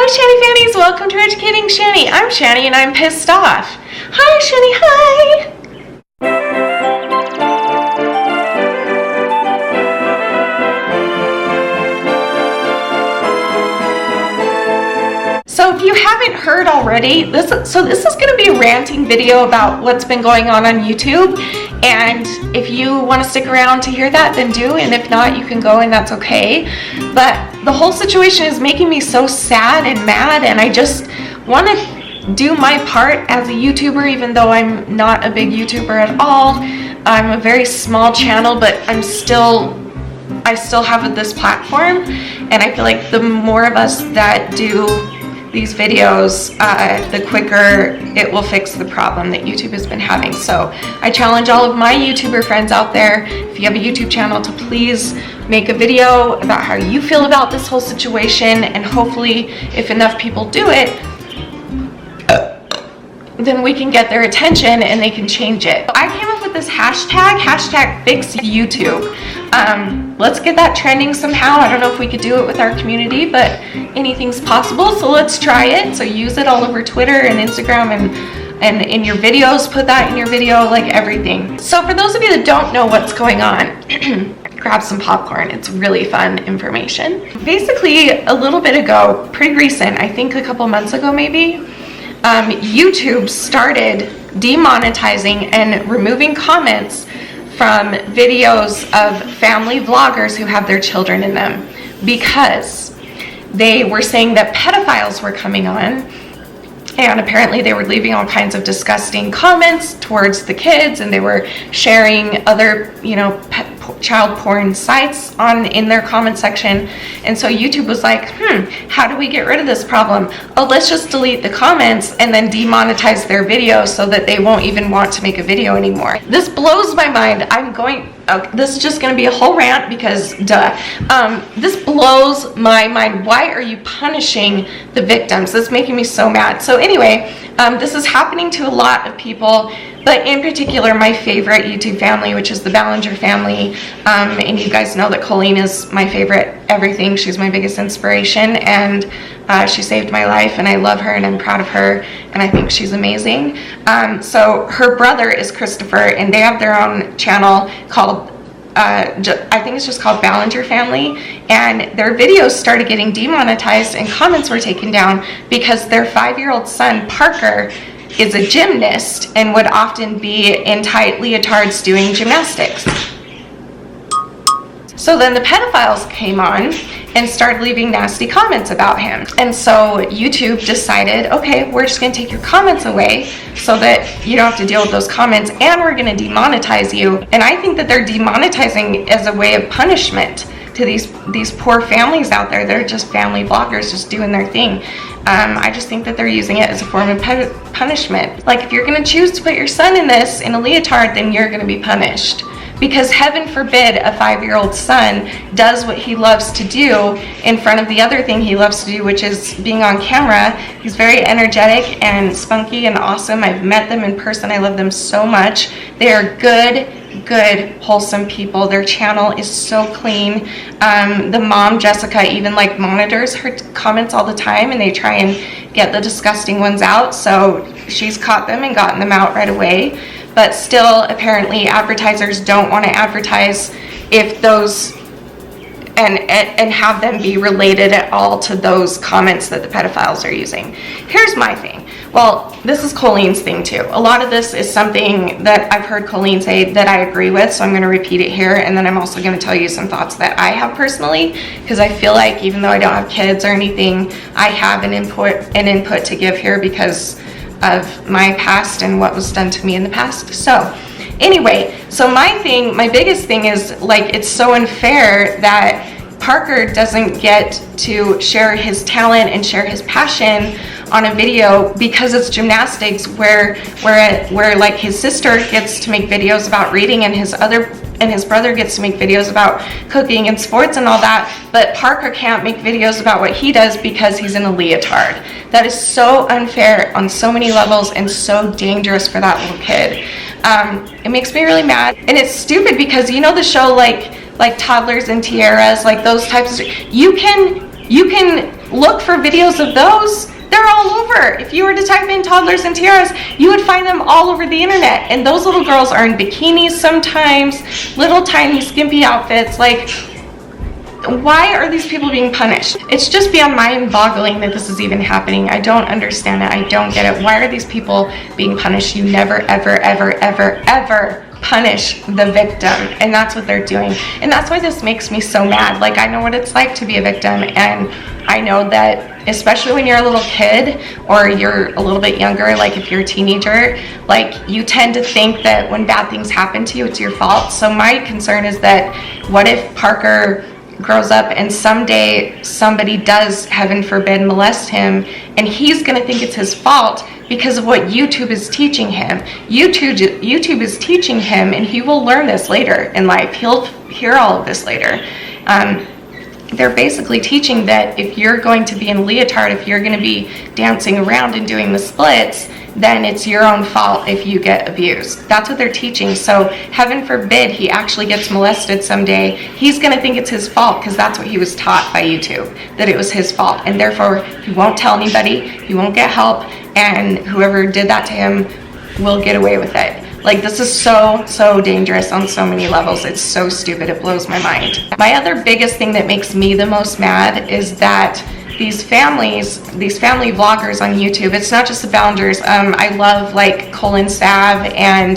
Hi Shanny Fannies, welcome to Educating Shanny. I'm Shanny and I'm pissed off. Hi Shanny, hi! So if you haven't heard already, this is going to be a ranting video about what's been going on YouTube, and if you want to stick around to hear that, then do, and if not, you can go and that's okay. But the whole situation is making me so sad and mad, and I just want to do my part as a YouTuber, even though I'm not a big YouTuber at all. I'm a very small channel, but I still have this platform, and I feel like the more of us that do these videos, the quicker it will fix the problem that YouTube has been having. So I challenge all of my YouTuber friends out there, if you have a YouTube channel, to please make a video about how you feel about this whole situation, and hopefully if enough people do it, then we can get their attention and they can change it. I came up with this hashtag #FixYouTube. Let's get that trending somehow. I don't know if we could do it with our community, but anything's possible, so let's try it. So use it all over Twitter and Instagram and in your videos. Put that in your video, like everything. So for those of you that don't know what's going on, grab some popcorn. It's really fun information. Basically, a little bit ago, pretty recent, I think a couple months ago maybe, YouTube started demonetizing and removing comments from videos of family vloggers who have their children in them, because they were saying that pedophiles were coming on, and apparently they were leaving all kinds of disgusting comments towards the kids, and they were sharing other, child porn sites in their comment section. And so YouTube was like, how do we get rid of this problem? Oh, let's just delete the comments and then demonetize their video so that they won't even want to make a video anymore. This blows my mind. This is just going to be a whole rant because duh. This blows my mind. Why are you punishing the victims? This is making me so mad. So anyway, this is happening to a lot of people, but in particular my favorite YouTube family, which is the Ballinger family. And you guys know that Colleen is my favorite everything. She's my biggest inspiration, and she saved my life, and I love her and I'm proud of her, and I think she's amazing. So her brother is Christopher, and they have their own channel called I think it's just called Ballinger Family, and their videos started getting demonetized and comments were taken down because their 5-year-old son Parker is a gymnast and would often be in tight leotards doing gymnastics. So then the pedophiles came on and started leaving nasty comments about him. And so YouTube decided, okay, we're just going to take your comments away so that you don't have to deal with those comments, and we're going to demonetize you. And I think that they're demonetizing as a way of punishment to these poor families out there. They're just family vloggers just doing their thing. I just think that they're using it as a form of punishment. Like, if you're going to choose to put your son in a leotard, then you're going to be punished. Because heaven forbid a 5-year-old son does what he loves to do in front of the other thing he loves to do, which is being on camera. He's very energetic and spunky and awesome. I've met them in person. I love them so much. They are good, wholesome people. Their channel is so clean. The mom, Jessica, even monitors her comments all the time, and they try and get the disgusting ones out. So she's caught them and gotten them out right away. But still, apparently, advertisers don't want to advertise if those and have them be related at all to those comments that the pedophiles are using. Here's my thing. Well, this is Colleen's thing too. A lot of this is something that I've heard Colleen say that I agree with, so I'm going to repeat it here, and then I'm also going to tell you some thoughts that I have personally, because I feel like even though I don't have kids or anything, I have an input to give here because of my past and what was done to me in the past. So anyway, so my biggest thing is, it's so unfair that Parker doesn't get to share his talent and share his passion on a video because it's gymnastics, where his sister gets to make videos about reading, and his brother gets to make videos about cooking and sports and all that, but Parker can't make videos about what he does because he's in a leotard. That is so unfair on so many levels and so dangerous for that little kid. It makes me really mad, and it's stupid because the show like Toddlers and Tiaras, like those types of, you can You can look for videos of those. They're all over. If you were to type in Toddlers and Tiaras, you would find them all over the internet. And those little girls are in bikinis sometimes, little tiny skimpy outfits. Like, why are these people being punished? It's just beyond mind-boggling that this is even happening. I don't understand it. I don't get it. Why are these people being punished? You never, ever, ever, ever, ever punish the victim, and that's what they're doing. And that's why this makes me so mad. Like, I know what it's like to be a victim, and I know that especially when you're a little kid or you're a little bit younger, like if you're a teenager, like you tend to think that when bad things happen to you, it's your fault. So my concern is that what if Parker grows up and someday somebody does, heaven forbid, molest him, and he's going to think it's his fault because of what YouTube is teaching him. YouTube is teaching him, and he will learn this later in life. He'll hear all of this later. They're basically teaching that if you're going to be in a leotard, if you're going to be dancing around and doing the splits, then it's your own fault if you get abused. That's what they're teaching. So heaven forbid he actually gets molested someday, he's going to think it's his fault because that's what he was taught by YouTube, that it was his fault. And therefore, he won't tell anybody, he won't get help, and whoever did that to him will get away with it. Like, this is so dangerous on so many levels. It's so stupid. It blows my mind. My other biggest thing that makes me the most mad is that these family vloggers on YouTube, it's not just the Ballingers. I love like Colin Sav and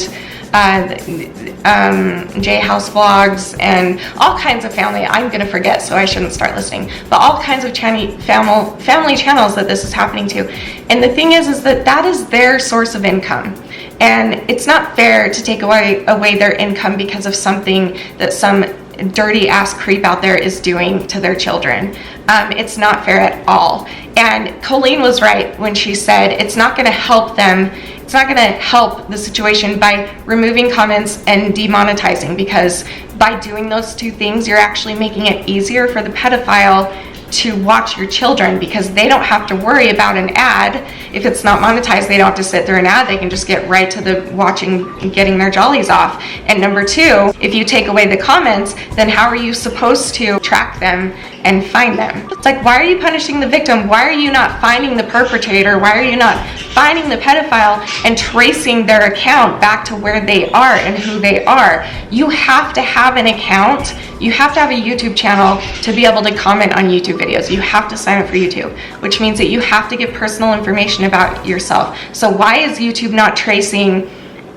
J House Vlogs and all kinds of family. I'm gonna forget, so I shouldn't start listening. But all kinds of family channels that this is happening to. And the thing is that is their source of income. And it's not fair to take away their income because of something that some dirty ass creep out there is doing to their children. It's not fair at all. And Colleen was right when she said it's not going to help them. It's not going to help the situation by removing comments and demonetizing, because by doing those two things, you're actually making it easier for the pedophile to watch your children, because they don't have to worry about an ad. If it's not monetized, they don't have to sit through an ad. They can just get right to the watching and getting their jollies off. And number two, if you take away the comments, then how are you supposed to track them and find them? It's like, why are you punishing the victim? Why are you not finding the perpetrator? Why are you not finding the pedophile and tracing their account back to where they are and who they are? You have to have an account. You have to have a YouTube channel to be able to comment on YouTube videos. You have to sign up for YouTube, which means that you have to give personal information about yourself. So why is YouTube not tracing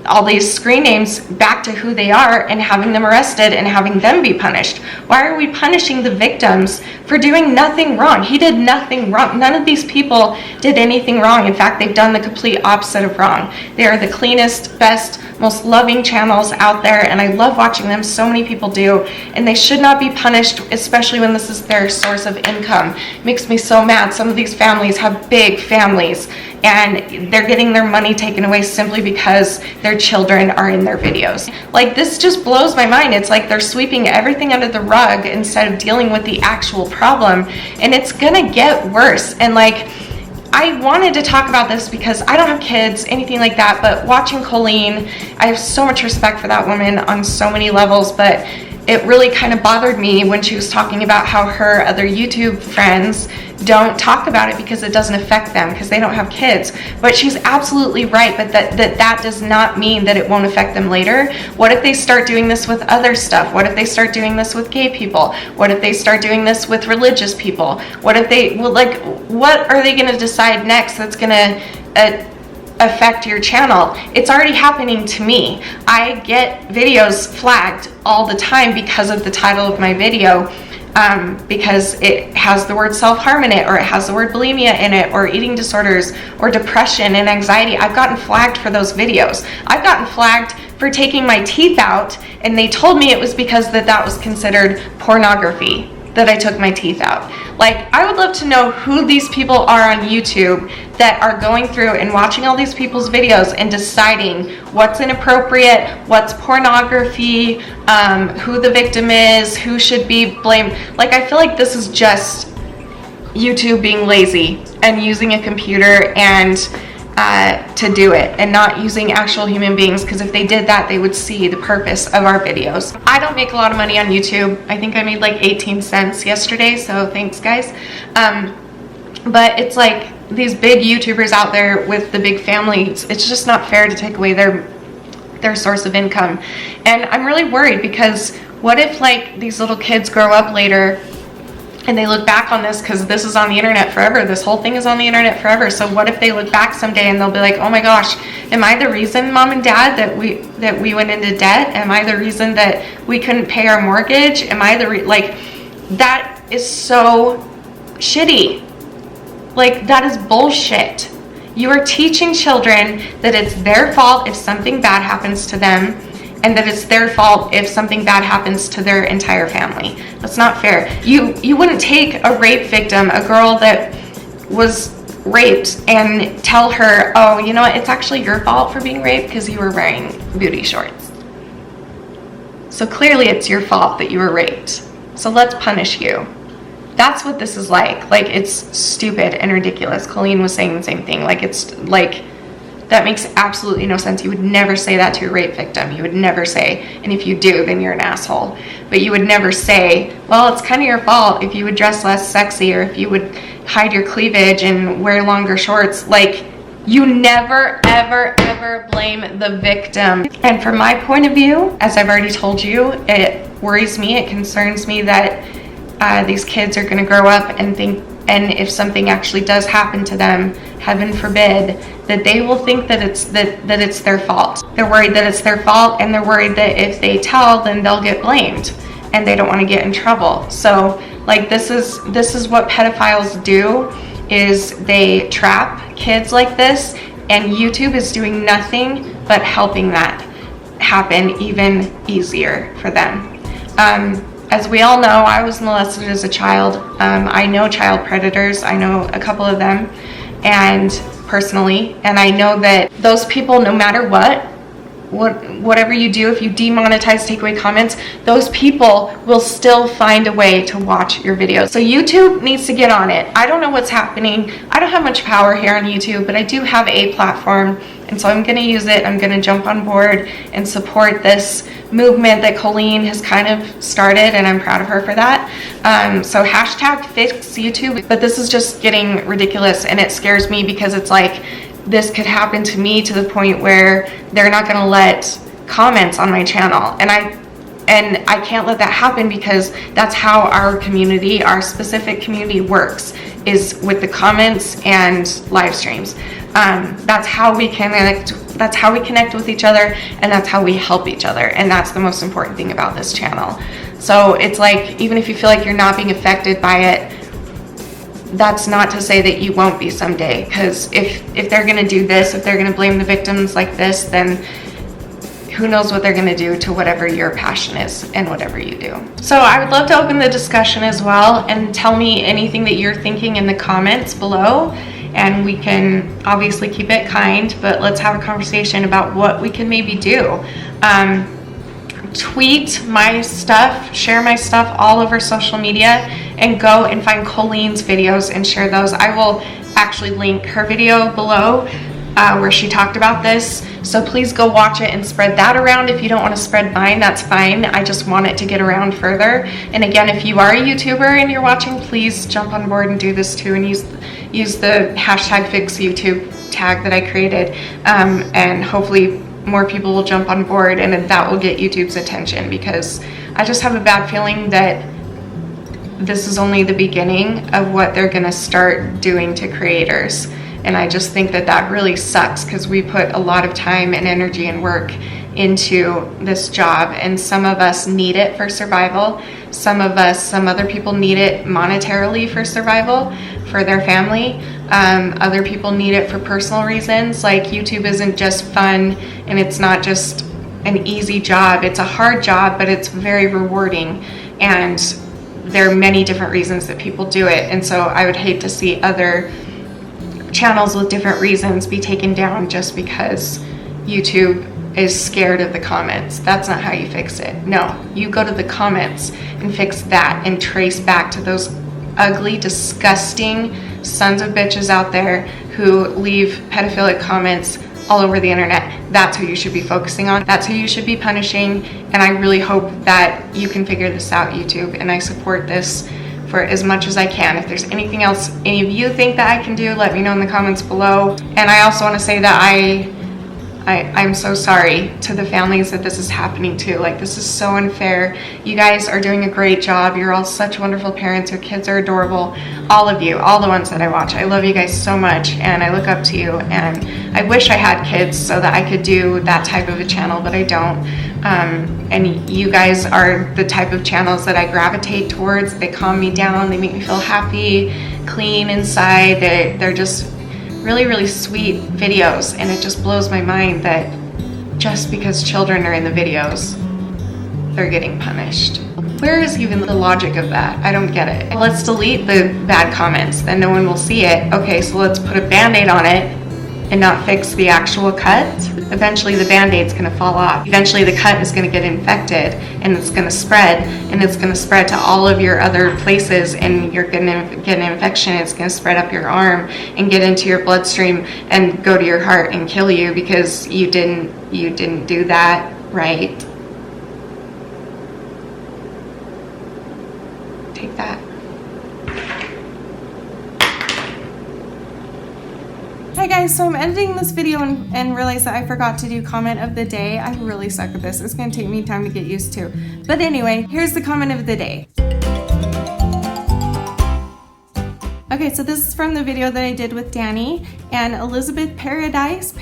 all these screen names back to who they are and having them arrested and having them be punished? Why are we punishing the victims for doing nothing wrong? He did nothing wrong. None of these people did anything wrong. In fact, they've done the complete opposite of wrong. They are the cleanest, best, most loving channels out there, and I love watching them. So many people do, and they should not be punished, especially when this is their source of income. It makes me so mad. Some of these families have big families, and they're getting their money taken away simply because their children are in their videos. Like, this just blows my mind. It's like they're sweeping everything under the rug instead of dealing with the actual problem, and it's gonna get worse. And like, I wanted to talk about this because I don't have kids, anything like that, but watching Colleen, I have so much respect for that woman on so many levels, but it really kind of bothered me when she was talking about how her other YouTube friends don't talk about it because it doesn't affect them because they don't have kids. But she's absolutely right, but that does not mean that it won't affect them later. What if they start doing this with other stuff? What if they start doing this with gay people? What if they start doing this with religious people? What if they, well, like, what are they going to decide next that's going to affect your channel? It's already happening to me. I get videos flagged all the time because of the title of my video, because it has the word self-harm in it, or it has the word bulimia in it, or eating disorders, or depression and anxiety. I've gotten flagged for those videos. I've gotten flagged for taking my teeth out, and they told me it was because that was considered pornography, that I took my teeth out. Like, I would love to know who these people are on YouTube that are going through and watching all these people's videos and deciding what's inappropriate, what's pornography, who the victim is, who should be blamed. Like, I feel like this is just YouTube being lazy and using a computer and to do it, and not using actual human beings, because if they did that, they would see the purpose of our videos. I don't make a lot of money on YouTube. I think I made like 18 cents yesterday, so thanks guys. But it's like these big YouTubers out there with the big families, it's just not fair to take away their source of income. And I'm really worried, because what if like these little kids grow up later and they look back on this, because this is on the internet forever. This whole thing is on the internet forever. So what if they look back someday and they'll be like, oh my gosh, am I the reason, mom and dad, that we went into debt? Am I the reason that we couldn't pay our mortgage? Am I the like, that is so shitty. Like, that is bullshit. You are teaching children that it's their fault if something bad happens to them, and that it's their fault if something bad happens to their entire family. That's not fair. You wouldn't take a rape victim, a girl that was raped, and tell her, oh, you know what, it's actually your fault for being raped because you were wearing booty shorts. So clearly it's your fault that you were raped. So let's punish you. That's what this is like. Like, it's stupid and ridiculous. Colleen was saying the same thing. Like, it's like, that makes absolutely no sense. You would never say that to a rape victim. You would never say, and if you do, then you're an asshole. But you would never say, well, it's kind of your fault if you would dress less sexy, or if you would hide your cleavage and wear longer shorts. Like, you never, ever, ever blame the victim. And from my point of view, as I've already told you, it worries me, it concerns me that these kids are going to grow up and think, and if something actually does happen to them, heaven forbid, that they will think that it's their fault. They're worried that it's their fault, and they're worried that if they tell, then they'll get blamed, and they don't want to get in trouble. So like, this is what pedophiles do, is they trap kids like this, and YouTube is doing nothing but helping that happen even easier for them. As we all know, I was molested as a child. I know child predators. I know a couple of them, and personally, and I know that those people, no matter whatever you do, if you demonetize, take away comments, those people will still find a way to watch your videos. So YouTube needs to get on it. I don't know what's happening. I don't have much power here on YouTube, but I do have a platform, and so I'm going to use it. I'm going to jump on board and support this movement that Colleen has kind of started, and I'm proud of her for that. So hashtag fix YouTube. But this is just getting ridiculous, and it scares me, because it's like, this could happen to me to the point where they're not going to let comments on my channel, and I can't let that happen, because that's how our community, our specific community, works, is with the comments and live streams. That's how we connect. That's how we connect with each other, and that's how we help each other, and that's the most important thing about this channel. So it's like, even if you feel like you're not being affected by it, that's not to say that you won't be someday, because if they're going to do this, if they're going to blame the victims like this, then who knows what they're going to do to whatever your passion is and whatever you do. So I would love to open the discussion as well, and tell me anything that you're thinking in the comments below, and we can obviously keep it kind, but let's have a conversation about what we can maybe do. Tweet my stuff, share my stuff all over social media, and go and find Colleen's videos and share those. I will actually link her video below where she talked about this, so please go watch it and spread that around. If you don't want to spread mine, that's fine. I just want it to get around further. And again, if you are a YouTuber and you're watching, please jump on board and do this too, and use the hashtag fix YouTube tag that I created, and hopefully more people will jump on board, and that will get YouTube's attention, because I just have a bad feeling that this is only the beginning of what they're gonna start doing to creators. And I just think that that really sucks, because we put a lot of time and energy and work into this job, and some of us need it for survival. Some other people need it monetarily for survival, for their family. Other people need it for personal reasons. Like, YouTube isn't just fun, and it's not just an easy job. It's a hard job, but it's very rewarding, and there are many different reasons that people do it. And so I would hate to see other channels with different reasons be taken down just because YouTube is scared of the comments. That's not how you fix it. No, you go to the comments and fix that, and trace back to those ugly, disgusting sons of bitches out there who leave pedophilic comments all over the internet. That's who you should be focusing on. That's who you should be punishing. And I really hope that you can figure this out, YouTube. And I support this for as much as I can. If there's anything else any of you think that I can do, let me know in the comments below. And I also want to say that I'm so sorry to the families that this is happening to. Like, this is so unfair. You guys are doing a great job. You're all such wonderful parents. Your kids are adorable. All of you, all the ones that I watch. I love you guys so much, and I look up to you. And I wish I had kids so that I could do that type of a channel, but I don't. And you guys are the type of channels that I gravitate towards. They calm me down. They make me feel happy, clean inside. They're just really, really sweet videos, and it just blows my mind that just because children are in the videos, they're getting punished. Where is even the logic of that? I don't get it. Let's delete the bad comments, then no one will see it. Okay, so let's put a band-aid on it and not fix the actual cut. Eventually the band-aid's gonna fall off. Eventually the cut is gonna get infected, and it's gonna spread, and it's gonna spread to all of your other places, and you're gonna get an infection. It's gonna spread up your arm and get into your bloodstream and go to your heart and kill you because you didn't do that right. Take that. Hi guys, so I'm editing this video and realized that I forgot to do comment of the day. I really suck at this. It's gonna take me time to get used to. But anyway, here's the comment of the day. Okay, so this is from the video that I did with Danny and Elizabeth Paradis,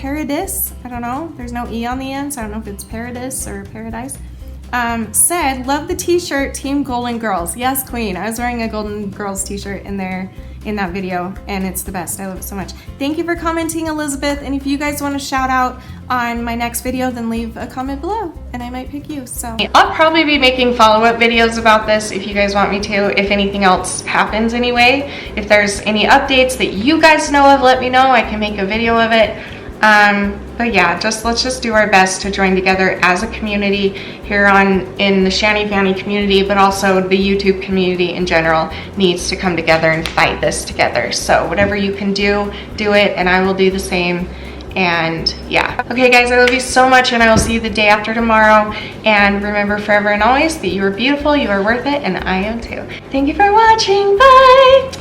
I don't know, there's no E on the end, so I don't know if it's Paradis or Paradise. Said, love the t-shirt, Team Golden Girls. Yes, Queen. I was wearing a Golden Girls t-shirt in that video, and it's the best. I love it so much. Thank you for commenting, Elizabeth. And if you guys want to shout out on my next video, then leave a comment below, and I might pick you. So I'll probably be making follow-up videos about this if you guys want me to, if anything else happens anyway. If there's any updates that you guys know of, let me know. I can make a video of it. But yeah, let's just do our best to join together as a community here in the Shanny Family community, but also the YouTube community in general needs to come together and fight this together. So whatever you can do, do it, and I will do the same. And yeah. Okay guys, I love you so much, and I will see you the day after tomorrow. And remember forever and always that you are beautiful, you are worth it, and I am too. Thank you for watching. Bye!